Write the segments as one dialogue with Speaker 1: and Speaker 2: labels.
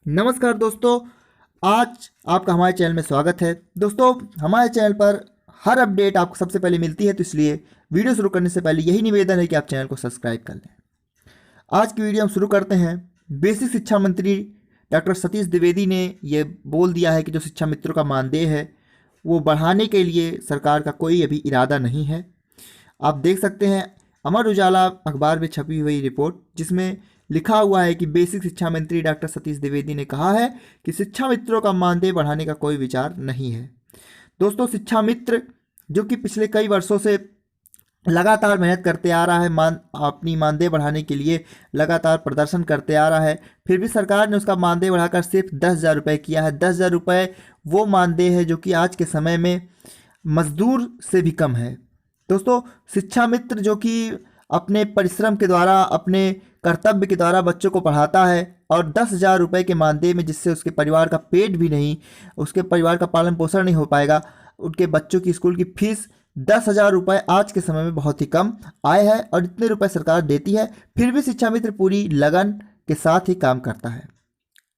Speaker 1: नमस्कार दोस्तों, आज आपका हमारे चैनल में स्वागत है। दोस्तों, हमारे चैनल पर हर अपडेट आपको सबसे पहले मिलती है, तो इसलिए वीडियो शुरू करने से पहले यही निवेदन है कि आप चैनल को सब्सक्राइब कर लें। आज की वीडियो हम शुरू करते हैं। बेसिक शिक्षा मंत्री डॉक्टर सतीश द्विवेदी ने ये बोल दिया है कि जो शिक्षा मित्रों का मानदेय है वो बढ़ाने के लिए सरकार का कोई अभी इरादा नहीं है। आप देख सकते हैं अमर उजाला अखबार में छपी हुई रिपोर्ट, जिसमें लिखा हुआ है कि बेसिक शिक्षा मंत्री डॉक्टर सतीश द्विवेदी ने कहा है कि शिक्षा मित्रों का मानदेय बढ़ाने का कोई विचार नहीं है। दोस्तों, शिक्षा मित्र जो कि पिछले कई वर्षों से लगातार मेहनत करते आ रहा है, अपनी मानदेय बढ़ाने के लिए लगातार प्रदर्शन करते आ रहा है, फिर भी सरकार ने उसका मानदेय बढ़ाकर सिर्फ 10,000 रुपये किया है। 10,000 रुपये वो मानदेय है जो कि आज के समय में मजदूर से भी कम है। दोस्तों, शिक्षा मित्र जो कि अपने परिश्रम के द्वारा, अपने कर्तव्य के द्वारा बच्चों को पढ़ाता है और 10,000 रुपये के मानदेय में, जिससे उसके परिवार का पेट भी नहीं, उसके परिवार का पालन पोषण नहीं हो पाएगा, उनके बच्चों की स्कूल की फीस 10,000 रुपये आज के समय में बहुत ही कम आय है और इतने रुपए सरकार देती है, फिर भी शिक्षा मित्र पूरी लगन के साथ ही काम करता है।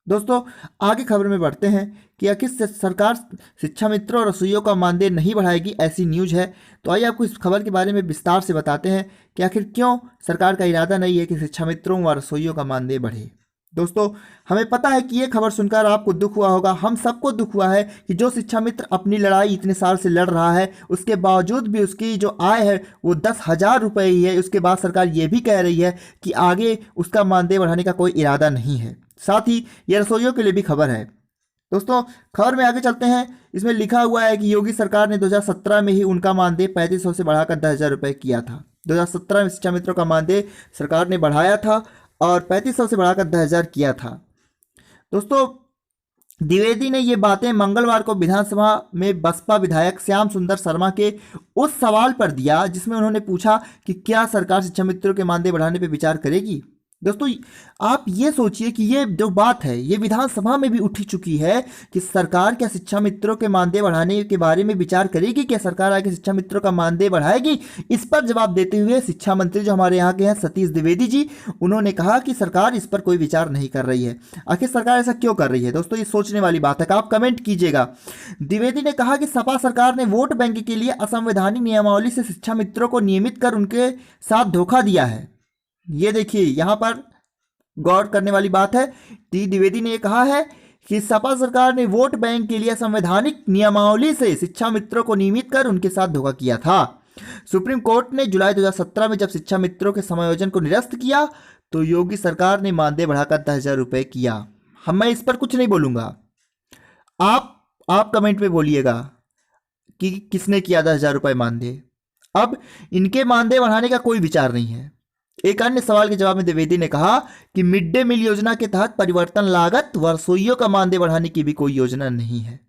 Speaker 1: दोस्तों, आगे खबर में बढ़ते हैं कि आखिर सरकार शिक्षा मित्रों और रसोइयों का मानदेय नहीं बढ़ाएगी, ऐसी न्यूज़ है। तो आइए आपको इस खबर के बारे में विस्तार से बताते हैं कि आखिर क्यों सरकार का इरादा नहीं है कि शिक्षा मित्रों व रसोइयों का मानदेय बढ़े। दोस्तों, हमें पता है कि ये खबर सुनकर आपको दुख हुआ होगा, हम सबको दुख हुआ है कि जो शिक्षा मित्र अपनी लड़ाई इतने साल से लड़ रहा है, उसके बावजूद भी उसकी जो आय है वो 10,000 रुपये ही है। उसके बाद सरकार ये भी कह रही है कि आगे उसका मानदेय बढ़ाने का कोई इरादा नहीं है। साथ ही ये रसोइयों के लिए भी खबर है। दोस्तों, खबर में आगे चलते हैं। इसमें लिखा हुआ है कि योगी सरकार ने 2017 में ही उनका मानदेय 3500 से बढ़ाकर 10,000 रुपये किया था। 2017 में शिक्षा मित्रों का मानदेय सरकार ने बढ़ाया था और 3500 से बढ़ाकर 10,000 किया था। दोस्तों, द्विवेदी ने ये बातें मंगलवार को विधानसभा में बसपा विधायक श्याम सुंदर शर्मा के उस सवाल पर दिया जिसमें उन्होंने पूछा कि क्या सरकार शिक्षा मित्रों के मानदेय बढ़ाने पर विचार करेगी। दोस्तों, आप ये सोचिए कि ये जो बात है ये विधानसभा में भी उठ चुकी है कि सरकार क्या शिक्षा मित्रों के मानदेय बढ़ाने के बारे में विचार करेगी, क्या सरकार आगे शिक्षा मित्रों का मानदेय बढ़ाएगी। इस पर जवाब देते हुए शिक्षा मंत्री जो हमारे यहाँ के हैं सतीश द्विवेदी जी, उन्होंने कहा कि सरकार इस पर कोई विचार नहीं कर रही है। आखिर सरकार ऐसा क्यों कर रही है? दोस्तों, ये सोचने वाली बात है, आप कमेंट कीजिएगा। द्विवेदी ने कहा कि सपा सरकार ने वोट बैंक के लिए असंवैधानिक नियमावली से शिक्षा मित्रों को नियमित कर उनके साथ धोखा दिया है। ये देखिए, यहां पर गौर करने वाली बात है। द्विवेदी ने कहा है कि सपा सरकार ने वोट बैंक के लिए संवैधानिक नियमावली से शिक्षा मित्रों को नियमित कर उनके साथ धोखा किया था। सुप्रीम कोर्ट ने जुलाई 2017 में जब शिक्षा मित्रों के समायोजन को निरस्त किया तो योगी सरकार ने मानदेय बढ़ाकर 10,000 रुपये किया। मैं इस पर कुछ नहीं बोलूंगा, आप कमेंट में बोलिएगा कि किसने किया 10,000 रुपये मानदेय। अब इनके मानदेय बढ़ाने का कोई विचार नहीं है। एक अन्य सवाल के जवाब में द्विवेदी ने कहा कि मिड डे मील योजना के तहत परिवर्तन लागत व रसोइयों का मानदेय बढ़ाने की भी कोई योजना नहीं है।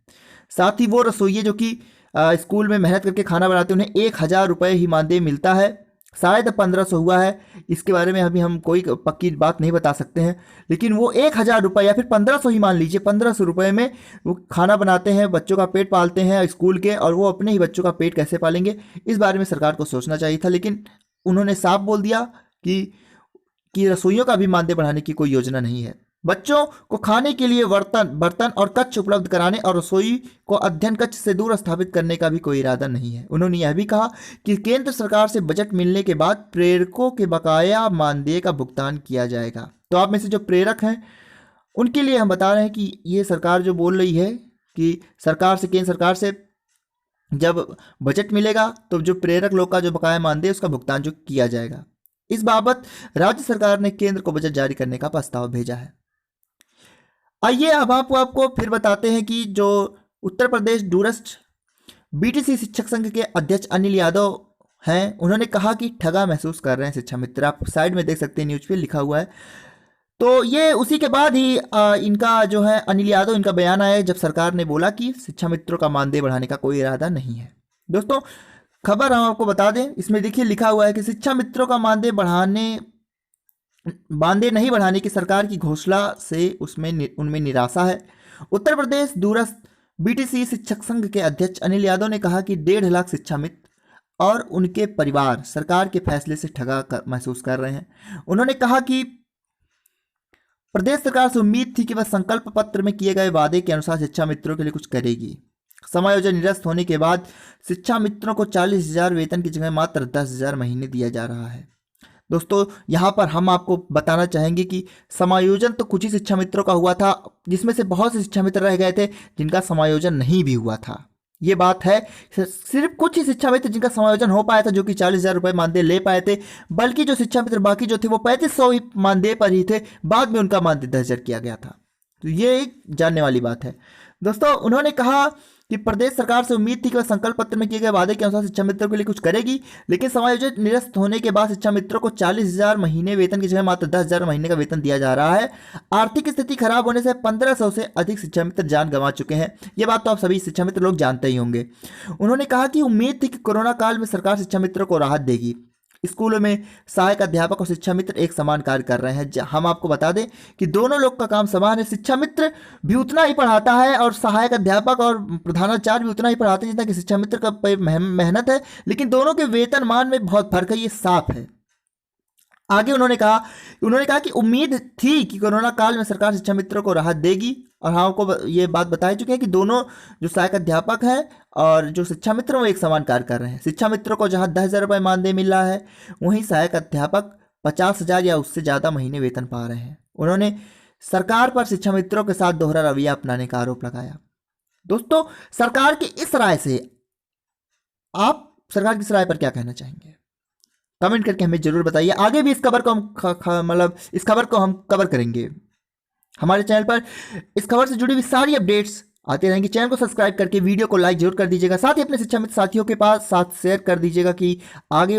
Speaker 1: साथ ही वो रसोइये जो कि स्कूल में मेहनत करके खाना बनाते हैं, उन्हें 1,000 रुपये ही मानदेय मिलता है। शायद 1,500 हुआ है, इसके बारे में अभी हम कोई पक्की बात नहीं बता सकते हैं, लेकिन वो 1,000 रुपये या फिर 1,500 ही मान लीजिए, 1,500 रुपये में वो खाना बनाते हैं, बच्चों का पेट पालते हैं स्कूल के, और वो अपने ही बच्चों का पेट कैसे पालेंगे, इस बारे में सरकार को सोचना चाहिए था। लेकिन उन्होंने साफ बोल दिया कि रसोइयों का भी मानदेय बढ़ाने की कोई योजना नहीं है। बच्चों को खाने के लिए बर्तन और कक्ष उपलब्ध कराने और रसोई को अध्ययन कक्ष से दूर स्थापित करने का भी कोई इरादा नहीं है। उन्होंने यह भी कहा कि केंद्र सरकार से बजट मिलने के बाद प्रेरकों के बकाया मानदेय का भुगतान किया जाएगा। तो आप में से जो प्रेरक हैं उनके लिए हम बता रहे हैं कि ये सरकार जो बोल रही है कि केंद्र सरकार से जब बजट मिलेगा तो जो प्रेरक लोग का जो बकाया मानदेय उसका भुगतान जो किया जाएगा। इस बाबत राज्य सरकार ने केंद्र को बजट जारी करने का प्रस्ताव भेजा है। आइए अब आपको फिर बताते हैं कि जो उत्तर प्रदेश दूरस्थ बीटीसी शिक्षक संघ के अध्यक्ष अनिल यादव हैं, उन्होंने कहा कि ठगा महसूस कर रहे हैं शिक्षा मित्र। आप साइड में देख सकते हैं, न्यूज पे लिखा हुआ है। तो ये उसी के बाद ही इनका जो है अनिल यादव, इनका बयान आया जब सरकार ने बोला कि शिक्षा मित्रों का मानदेय बढ़ाने का कोई इरादा नहीं है। दोस्तों, खबर हम आपको बता दें, इसमें देखिए लिखा हुआ है कि शिक्षा मित्रों का मानदेय नहीं बढ़ाने की सरकार की घोषणा से उनमें निराशा है। उत्तर प्रदेश दूरस्थ बीटीसी शिक्षक संघ के अध्यक्ष अनिल यादव ने कहा कि 1.5 लाख शिक्षा मित्र और उनके परिवार सरकार के फैसले से ठगा महसूस कर रहे हैं। उन्होंने कहा कि प्रदेश सरकार से उम्मीद थी कि वह संकल्प पत्र में किए गए वादे के अनुसार शिक्षा मित्रों के लिए कुछ करेगी। समायोजन निरस्त होने के बाद शिक्षा मित्रों को 40,000 वेतन की जगह मात्र 10,000 महीने दिया जा रहा है। दोस्तों, यहाँ पर हम आपको बताना चाहेंगे कि समायोजन तो कुछ ही शिक्षा मित्रों का हुआ था, जिसमें से बहुत से शिक्षा मित्र रह गए थे जिनका समायोजन नहीं भी हुआ था। ये बात है, सिर्फ कुछ ही शिक्षा मित्र जिनका समायोजन हो पाया था, जो कि 40,000 रुपये मानदेय ले पाए थे। बल्कि जो शिक्षा मित्र बाकी जो थे वो 3500 ही मानदेय पर ही थे। बाद में उनका मानदेय 10,000 किया गया था। तो ये एक जानने वाली बात है। दोस्तों, उन्होंने कहा कि प्रदेश सरकार से उम्मीद थी कि वह संकल्प पत्र में किए गए वादे के अनुसार शिक्षा मित्रों के लिए कुछ करेगी, लेकिन समायोजित निरस्त होने के बाद शिक्षा मित्रों को 40,000 महीने वेतन की जगह मात्र 10,000 महीने का वेतन दिया जा रहा है। आर्थिक स्थिति खराब होने से 1500 से अधिक शिक्षा मित्र जान गंवा चुके हैं। ये बात तो आप सभी शिक्षा मित्र लोग जानते ही होंगे। उन्होंने कहा कि उम्मीद थी कि कोरोना काल में सरकार शिक्षा मित्रों को राहत देगी। स्कूलों में सहायक अध्यापक और शिक्षा मित्र एक समान कार्य कर रहे हैं। हम आपको बता दें कि दोनों लोग का काम समान है। शिक्षा मित्र भी उतना ही पढ़ाता है और सहायक अध्यापक और प्रधानाचार्य भी उतना ही पढ़ाते हैं जितना कि शिक्षा मित्र का मेहनत है, लेकिन दोनों के वेतन मान में बहुत फर्क है, ये साफ है। आगे उन्होंने कहा कि उम्मीद थी कि कोरोना काल में सरकार शिक्षा मित्रों को राहत देगी, और हम आपको ये बात बता चुके हैं कि दोनों जो सहायक अध्यापक हैं और जो शिक्षा मित्र वो एक समान कार्य कर रहे हैं। शिक्षा मित्रों को जहां 10,000 रुपये मानदेय मिल रहा है, वहीं सहायक अध्यापक 50,000 या उससे ज़्यादा महीने वेतन पा रहे हैं। उन्होंने सरकार पर शिक्षा मित्रों के साथ दोहरा रवैया अपनाने का आरोप लगाया। दोस्तों, सरकार की इस राय से आप सरकार की इस राय पर क्या कहना चाहेंगे? कमेंट करके हमें जरूर बताइए। आगे भी इस खबर को हम इस खबर को हम कवर करेंगे। हमारे चैनल पर इस खबर से जुड़ी हुई सारी अपडेट्स आते रहेंगी। चैनल को सब्सक्राइब करके वीडियो को लाइक जरूर कर दीजिएगा। साथ ही अपने शिक्षा मित्र साथियों के पास साथ शेयर कर दीजिएगा कि आगे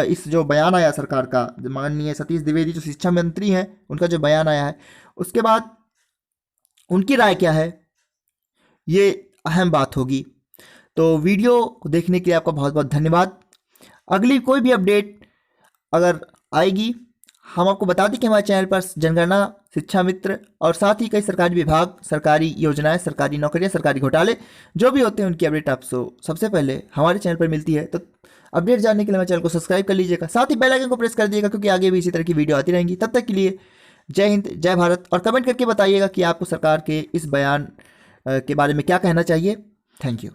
Speaker 1: इस जो बयान आया सरकार का, माननीय सतीश द्विवेदी जो शिक्षा मंत्री हैं, उनका जो बयान आया है, उसके बाद उनकी राय क्या है, ये अहम बात होगी। तो वीडियो को देखने के लिए आपका बहुत बहुत धन्यवाद। अगली कोई भी अपडेट अगर आएगी, हम आपको बता दें कि हमारे चैनल पर जनगणना, शिक्षा मित्र और साथ ही कई सरकारी विभाग, सरकारी योजनाएं, सरकारी नौकरियां, सरकारी घोटाले जो भी होते हैं, उनकी अपडेट आपको सबसे पहले हमारे चैनल पर मिलती है। तो अपडेट जानने के लिए हमारे चैनल को सब्सक्राइब कर लीजिएगा। साथ ही बेल आइकन को प्रेस कर दीजिएगा, क्योंकि आगे भी इसी तरह की वीडियो आती रहेंगी। तब तक के लिए जय हिंद, जय भारत। और कमेंट करके बताइएगा कि आपको सरकार के इस बयान के बारे में क्या कहना चाहिए। Thank you.